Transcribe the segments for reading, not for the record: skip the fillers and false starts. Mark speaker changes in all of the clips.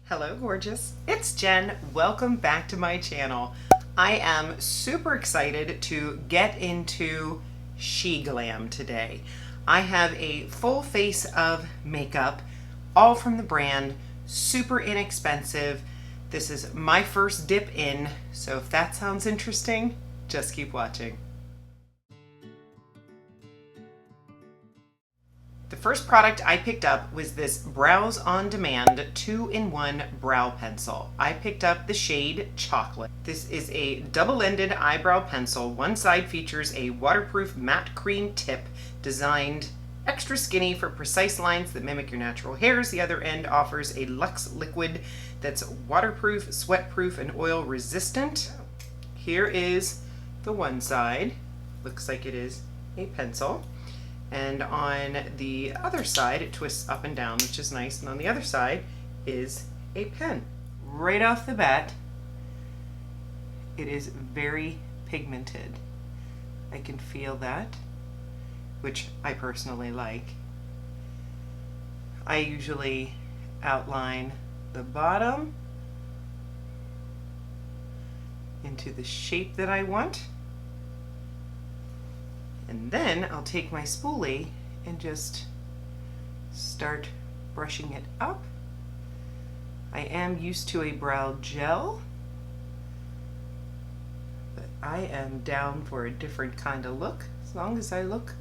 Speaker 1: Hello gorgeous, it's Jen. Welcome back to my channel. I am super excited to get into She Glam today. I have a full face of makeup, all from the brand, super inexpensive. This is my first dip in, so if that sounds interesting, just keep watching. The first product I picked up was this Brows on Demand 2-in-1 brow pencil. I picked up the shade Chocolate. This is a double-ended eyebrow pencil. One side features a waterproof matte cream tip designed extra skinny for precise lines that mimic your natural hairs. The other end offers a luxe liquid that's waterproof, sweat-proof, and oil resistant. Here is the one side. Looks like it is a pencil. And on the other side, it twists up and down, which is nice. And on the other side is a pen. Right off the bat, it is very pigmented. I can feel that, which I personally like. I usually outline the bottom into the shape that I want. And then I'll take my spoolie and just start brushing it up. I am used to a brow gel, but I am down for a different kind of look, as long as I look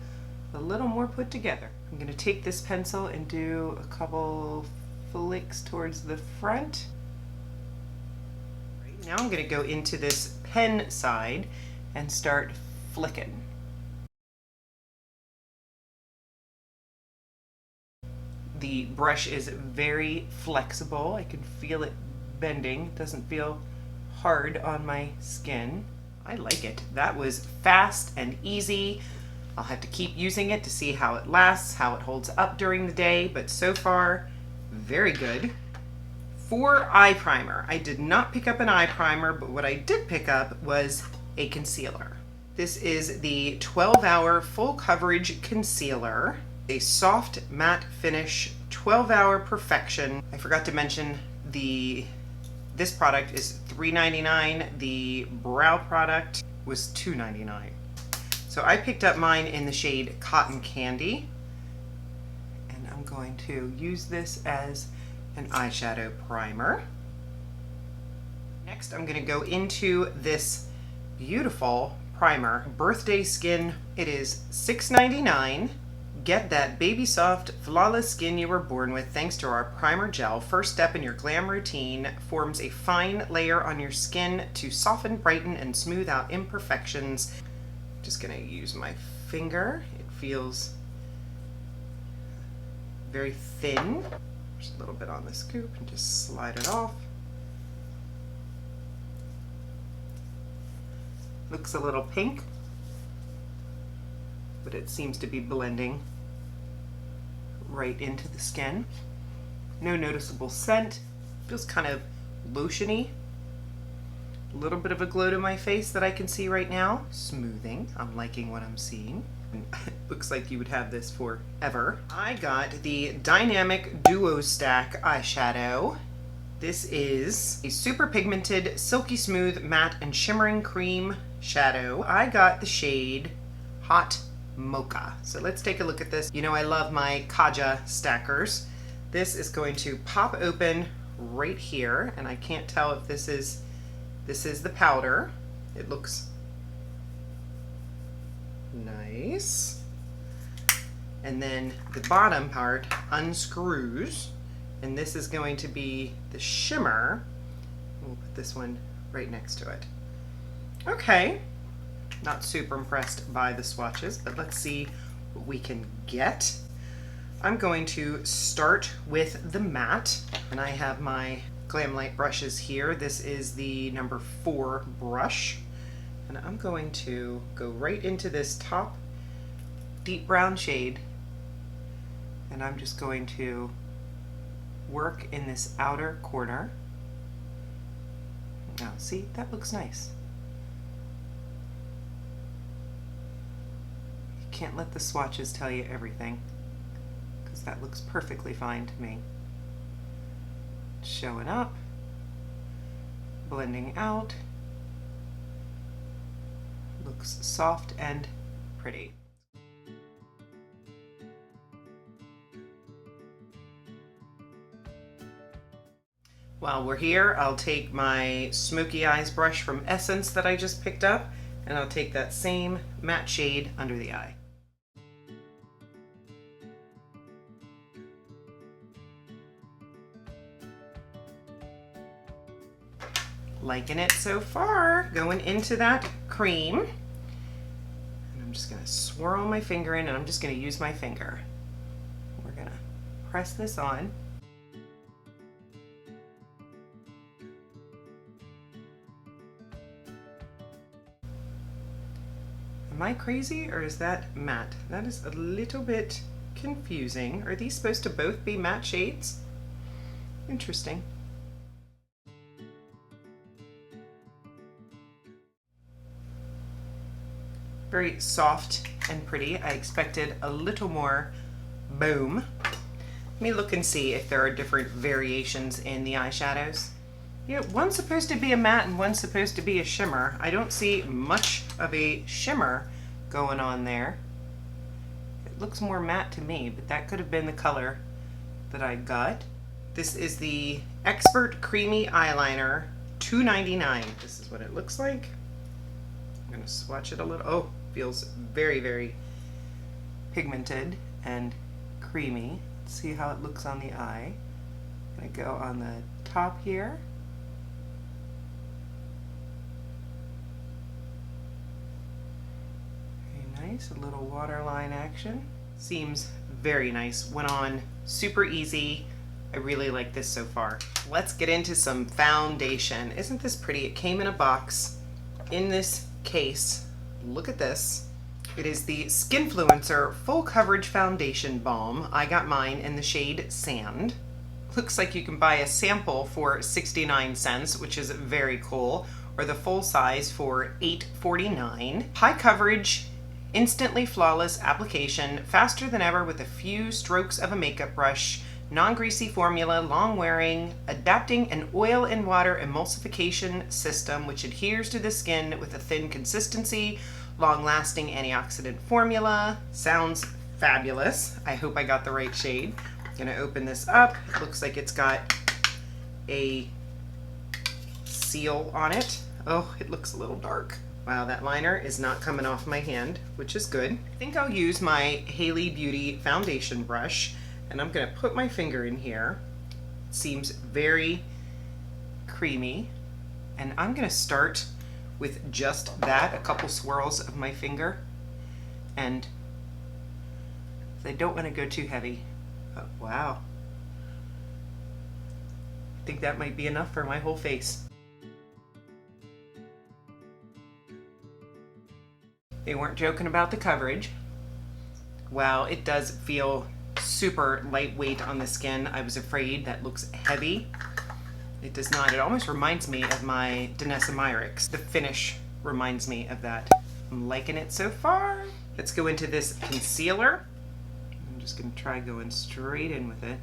Speaker 1: a little more put together. I'm going to take this pencil and do a couple flicks towards the front. Right, now I'm going to go into this pen side and start flicking. The brush is very flexible. I can feel it bending. It doesn't feel hard on my skin. I like it. That was fast and easy. I'll have to keep using it to see how it lasts, how it holds up during the day, but so far, very good. For eye primer, I did not pick up an eye primer, but what I did pick up was a concealer. This is the 12-Hour Full Coverage Concealer. A soft matte finish, 12-hour perfection. I forgot to mention this product is $3.99. The brow product was $2.99. So I picked up mine in the shade Cotton Candy, and I'm going to use this as an eyeshadow primer. Next, I'm going to go into this beautiful primer, Birthday Skin. It is $6.99. Get that baby soft, flawless skin you were born with thanks to our primer gel. First step in your glam routine, forms a fine layer on your skin to soften, brighten, and smooth out imperfections. Just gonna use my finger. It feels very thin. Just a little bit on the scoop and just slide it off. Looks a little pink, but it seems to be blending right into the skin. No noticeable scent. Feels kind of lotiony. A little bit of a glow to my face that I can see right now. Smoothing. I'm liking what I'm seeing. Looks like you would have this forever. I got the Dynamic Duo Stack eyeshadow. This is a super pigmented, silky smooth, matte, and shimmering cream shadow. I got the shade Hot Mocha. So let's take a look at this. You know I love my Kaja stackers. This is going to pop open right here, and I can't tell if this is the powder. It looks nice. And then the bottom part unscrews, and this is going to be the shimmer. We'll put this one right next to it. Okay. Not super impressed by the swatches, but let's see what we can get. I'm going to start with the matte, and I have my Glam Light brushes here. This is the number 4 brush, and I'm going to go right into this top deep brown shade, and I'm just going to work in this outer corner. Now, see, that looks nice. Can't let the swatches tell you everything, because that looks perfectly fine to me. showing up, blending out. Looks soft and pretty. While we're here, I'll take my Smoky Eyes brush from Essence that I just picked up, and I'll take that same matte shade under the eye. Liking it so far. Going into that cream. And I'm just gonna swirl my finger in, and I'm just gonna use my finger. We're gonna press this on. Am I crazy, or is that matte? That is a little bit confusing. Are these supposed to both be matte shades? Interesting. Very soft and pretty. I expected a little more boom. Let me look and see if there are different variations in the eyeshadows. Yeah, one's supposed to be a matte and one's supposed to be a shimmer. I don't see much of a shimmer going on there. It looks more matte to me, but that could have been the color that I got. This is the Expert Creamy Eyeliner, $2.99. This is what it looks like. I'm gonna swatch it a little. Oh, feels very, very pigmented and creamy. Let's see how it looks on the eye. I'm gonna go on the top here. Very nice, a little waterline action. Seems very nice. Went on super easy. I really like this so far. Let's get into some foundation. Isn't this pretty? It came in a box in this case. Look at this. It is the Skinfluencer Full Coverage Foundation Balm. I got mine in the shade Sand. Looks like you can buy a sample for 69 cents, which is very cool, or the full size for $8.49. High coverage, instantly flawless application, faster than ever with a few strokes of a makeup brush, non-greasy formula, long wearing, adapting an oil and water emulsification system which adheres to the skin with a thin consistency, long-lasting antioxidant formula. Sounds fabulous. I hope I got the right shade. I'm gonna open this up. It looks like it's got a seal on it. Oh, it looks a little dark. Wow, that liner is not coming off my hand, which is good. I think I'll use my Haley Beauty foundation brush, and I'm gonna put my finger in here. It seems very creamy, and I'm gonna start with just that, a couple swirls of my finger, and I don't want to go too heavy. Oh, wow. I think that might be enough for my whole face. They weren't joking about the coverage. Wow, it does feel super lightweight on the skin. I was afraid that looks heavy. It does not. It almost reminds me of my Danessa Myricks. The finish reminds me of that. I'm liking it so far. Let's go into this concealer. I'm just gonna try going straight in with it.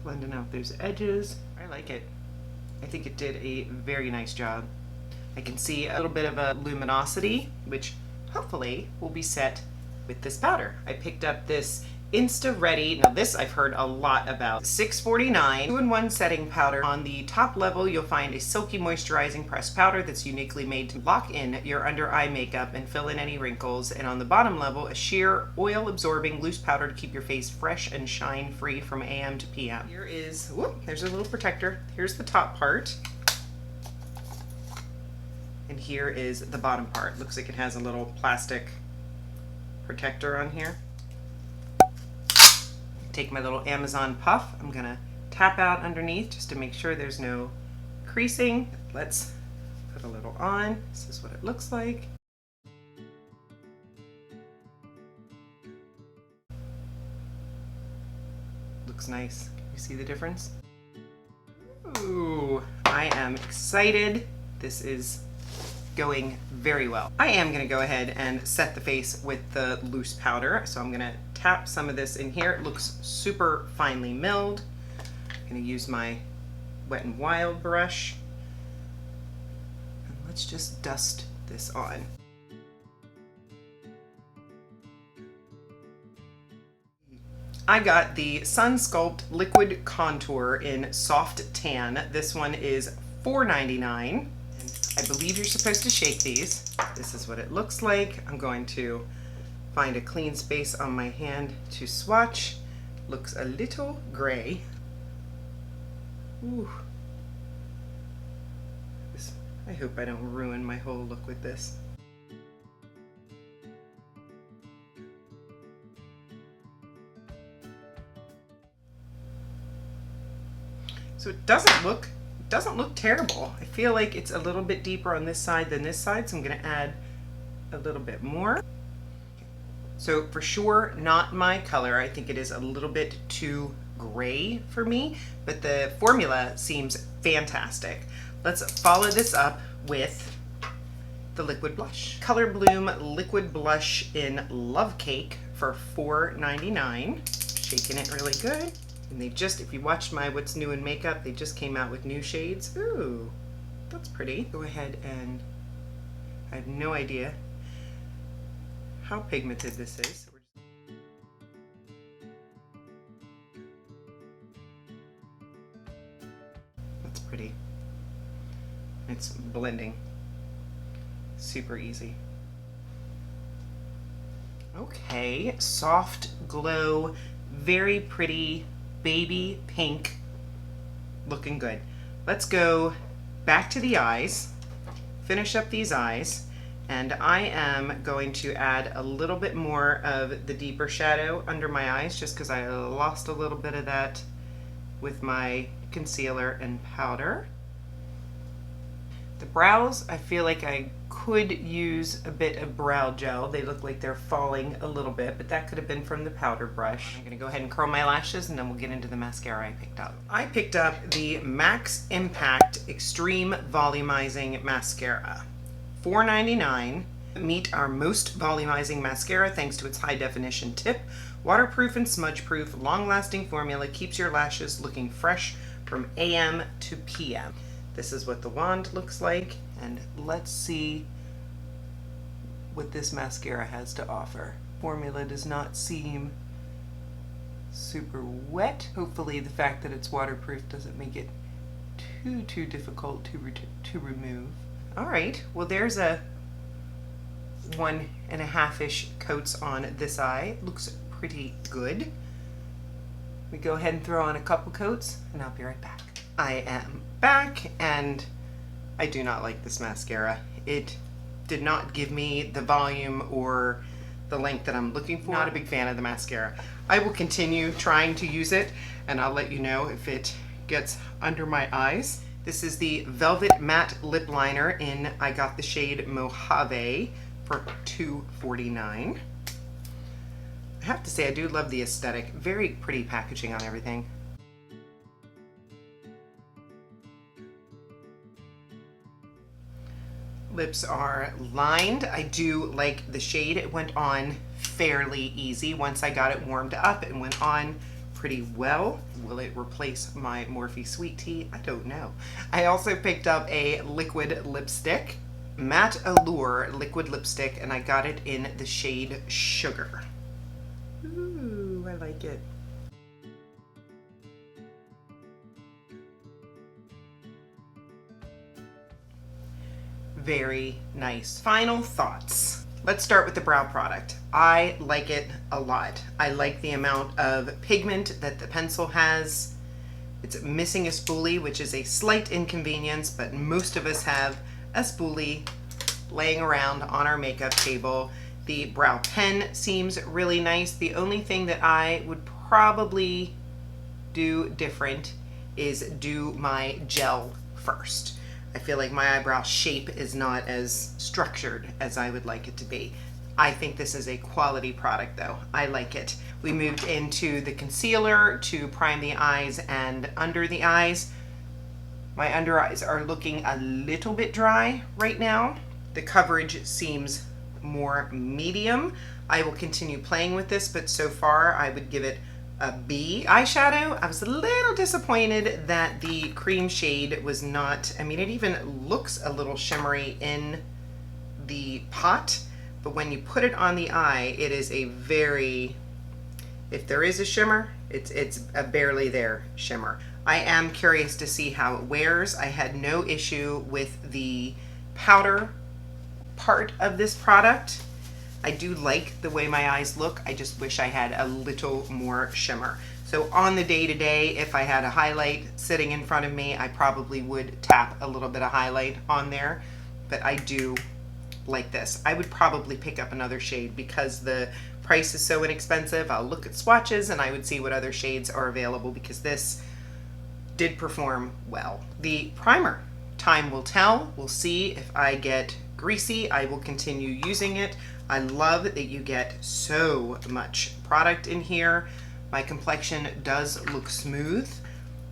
Speaker 1: Blending out those edges. I like it. I think it did a very nice job. I can see a little bit of a luminosity, which hopefully will be set with this powder. I picked up this Insta-Ready. Now this I've heard a lot about. $6.49 2-in-1 setting powder. On the top level you'll find a silky moisturizing pressed powder that's uniquely made to lock in your under eye makeup and fill in any wrinkles, and on the bottom level a sheer oil absorbing loose powder to keep your face fresh and shine free from AM to PM. Here is, whoop, there's a little protector. Here's the top part, and here is the bottom part. Looks like it has a little plastic protector on here. Take my little Amazon puff. I'm gonna tap out underneath just to make sure there's no creasing. Let's put a little on. This is what it looks like. looks nice. You see the difference? Ooh, I am excited. This is going very well. I am gonna go ahead and set the face with the loose powder. So I'm gonna tap some of this in here. It looks super finely milled. I'm gonna use my Wet n Wild brush. And let's just dust this on. I got the Sun Sculpt Liquid Contour in Soft Tan. This one is $4.99. I believe you're supposed to shake these. This is what it looks like. I'm going to find a clean space on my hand to swatch. Looks a little gray. Ooh. I hope I don't ruin my whole look with this. So it doesn't look terrible. I feel like it's a little bit deeper on this side than this side, so I'm gonna add a little bit more. So for sure, not my color. I think it is a little bit too gray for me, but the formula seems fantastic. Let's follow this up with the liquid blush. Color Bloom Liquid Blush in Love Cake for $4.99. Shaking it really good. And they just, if you watched my What's New in Makeup, they just came out with new shades. Ooh, that's pretty. Go ahead and, I have no idea how pigmented this is. That's pretty. It's blending. Super easy. Okay, Soft Glow, very pretty baby pink, looking good. Let's go back to the eyes, finish up these eyes, and I am going to add a little bit more of the deeper shadow under my eyes just because I lost a little bit of that with my concealer and powder. The brows, I feel like I could use a bit of brow gel. They look like they're falling a little bit, but that could have been from the powder brush. I'm gonna go ahead and curl my lashes and then we'll get into the mascara I picked up. I picked up the Max Impact Extreme Volumizing Mascara. $4.99. Meet our most volumizing mascara thanks to its high definition tip. Waterproof and smudge proof, long lasting formula keeps your lashes looking fresh from AM to PM. This is what the wand looks like, and let's see what this mascara has to offer. Formula does not seem super wet. Hopefully the fact that it's waterproof doesn't make it too difficult to remove. All right, well there's a 1.5-ish coats on this eye. Looks pretty good. We go ahead and throw on a couple coats and I'll be right back. I am back and I do not like this mascara. It did not give me the volume or the length that I'm looking for. Not a big fan of the mascara. I will continue trying to use it and I'll let you know if it gets under my eyes. This is the Velvet Matte Lip Liner in, I got the shade Mojave for $2.49. I have to say I do love the aesthetic. Very pretty packaging on everything. Lips are lined. I do like the shade. It went on fairly easy. Once I got it warmed up, it went on pretty well. Will it replace my Morphe Sweet Tea? I don't know. I also picked up a liquid lipstick, Matte Allure liquid lipstick, and I got it in the shade Sugar. Ooh, I like it. Very nice. Final thoughts. Let's start with the brow product. I like it a lot. I like the amount of pigment that the pencil has. It's missing a spoolie, which is a slight inconvenience, but most of us have a spoolie laying around on our makeup table. The brow pen seems really nice. The only thing that I would probably do different is do my gel first. I feel like my eyebrow shape is not as structured as I would like it to be. I think this is a quality product though. I like it. We moved into the concealer to prime the eyes and under the eyes. My under eyes are looking a little bit dry right now. The coverage seems more medium. I will continue playing with this, but so far I would give it a B. Eyeshadow, I was a little disappointed that the cream shade was not, I mean, it even looks a little shimmery in the pot, but when you put it on the eye, it is a very, if there is a shimmer, it's a barely there shimmer. I am curious to see how it wears. I had no issue with the powder part of this product. I do like the way my eyes look. I just wish I had a little more shimmer. So on the day-to-day, if I had a highlight sitting in front of me, I probably would tap a little bit of highlight on there, but I do like this. I would probably pick up another shade because the price is so inexpensive. I'll look at swatches and I would see what other shades are available because this did perform well. The primer, time will tell. We'll see if I get greasy. I will continue using it. I love that you get so much product in here. My complexion does look smooth.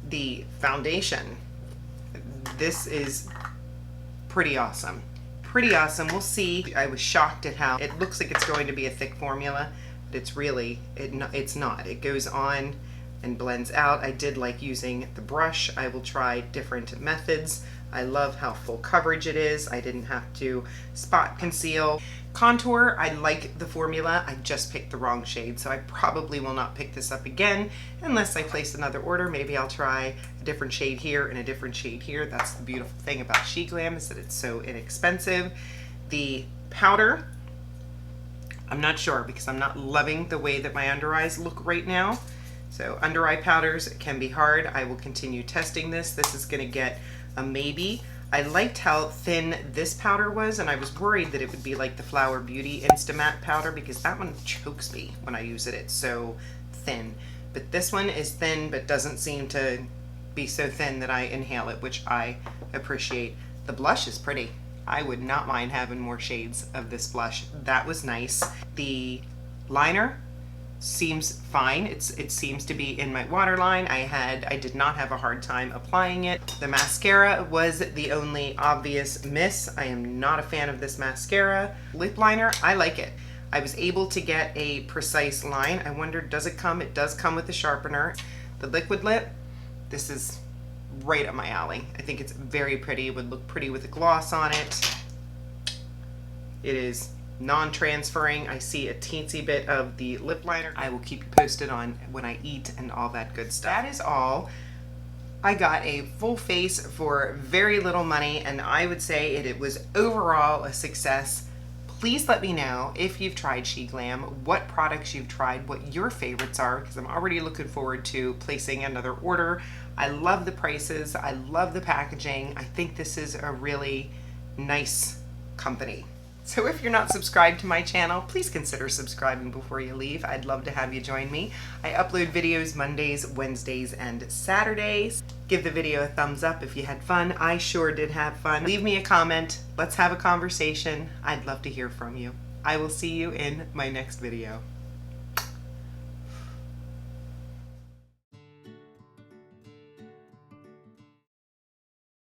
Speaker 1: The foundation, this is pretty awesome. Pretty awesome. We'll see. I was shocked at how it looks like it's going to be a thick formula, but it's really, it's not. It goes on and blends out. I did like using the brush. I will try different methods. I love how full coverage it is. I didn't have to spot conceal. Contour, I like the formula. I just picked the wrong shade, so I probably will not pick this up again unless I place another order. Maybe I'll try a different shade here and a different shade here. That's the beautiful thing about SheGlam, is that it's so inexpensive. The powder, I'm not sure because I'm not loving the way that my under eyes look right now. So under eye powders can be hard. I will continue testing this. This is gonna get a maybe. I liked how thin this powder was, and I was worried that it would be like the Flower Beauty Instamatte powder because that one chokes me when I use it. It's so thin. But this one is thin but doesn't seem to be so thin that I inhale it, which I appreciate. The blush is pretty. I would not mind having more shades of this blush. That was nice. The liner seems fine. It seems to be in my waterline. I did not have a hard time applying it. The mascara was the only obvious miss. I am not a fan of this mascara. Lip liner, I like it. I was able to get a precise line. I wondered, does it come? It does come with a sharpener. The liquid lip, this is right up my alley. I think it's very pretty. It would look pretty with a gloss on it. It is non-transferring. I see a teensy bit of the lip liner. I will keep you posted on when I eat and all that good stuff. That is all. I got a full face for very little money, and I would say it was overall a success. Please let me know if you've tried SheGlam, what products you've tried, what your favorites are, because I'm already looking forward to placing another order. I love the prices. I love the packaging. I think this is a really nice company. So if you're not subscribed to my channel, please consider subscribing before you leave. I'd love to have you join me. I upload videos Mondays, Wednesdays, and Saturdays. Give the video a thumbs up if you had fun. I sure did have fun. Leave me a comment. Let's have a conversation. I'd love to hear from you. I will see you in my next video.